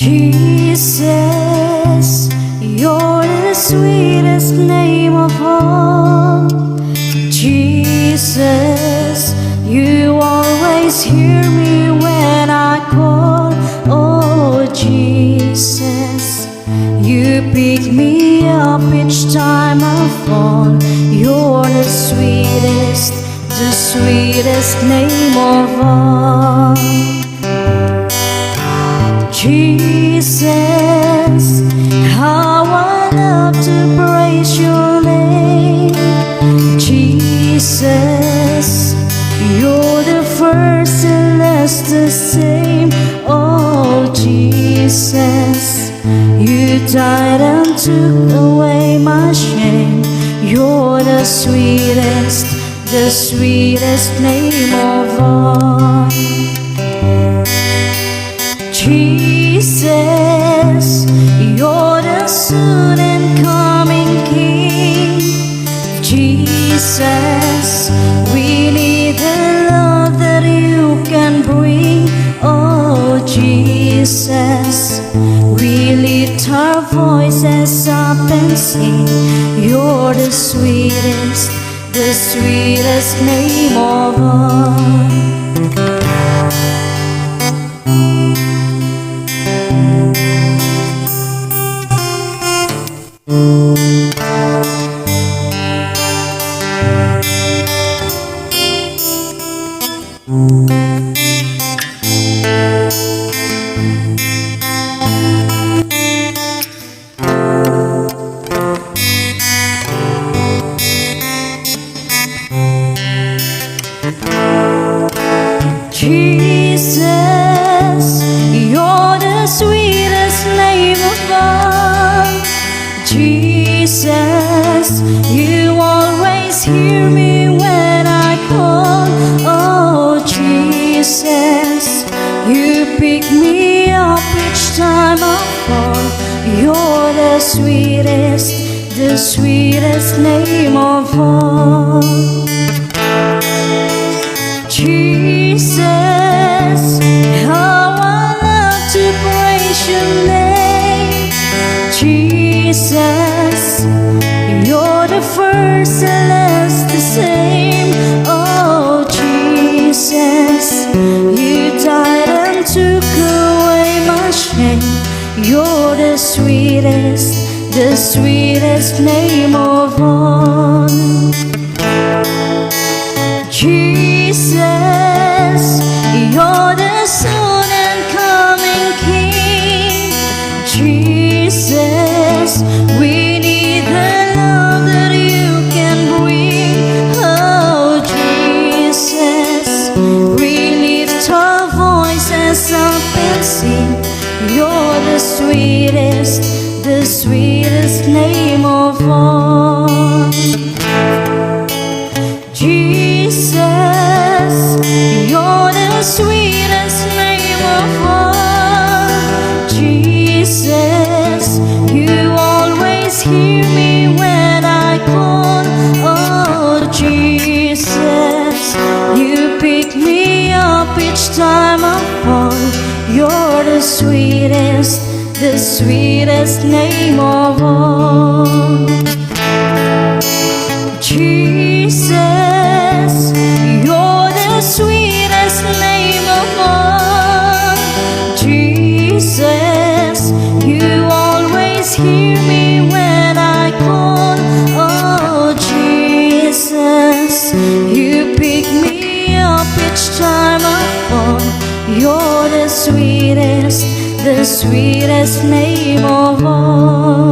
Jesus, you're the sweetest name of all. Jesus, you always hear me when I call. Oh Jesus, you pick me up each time I fall. You're the sweetest name of all. Jesus, how I love to praise your name. Jesus, you're the first and last the same. Oh Jesus, you died and took away my shame. You're the sweetest name of all. Jesus, you're the soon and coming King. Jesus, we need the love that you can bring. Oh Jesus, we lift our voices up and sing. You're the sweetest name of all. Jesus, you're the sweetest name of all. Jesus, you always hear me when I call. Oh Jesus, you pick me up each time I fall. You're the sweetest name of all. Jesus, how I love to praise your name. Jesus, you're the first and last the same. Oh Jesus, you died and took away my shame. You're the sweetest name of all. Jesus, you're the soon and coming King. Jesus, we need the love that you can bring. Oh Jesus, we lift our voices up and sing. You're the sweetest name of all. Jesus, you're the sweetest name of all. Jesus, you always hear me when I call. Oh Jesus, you pick me up each time I fall. You're the sweetest name of all. Jesus, you're the sweetest name of all. Jesus, you always hear me when I call. Oh Jesus, you pick me up each time I fall. You're the sweetest name of all.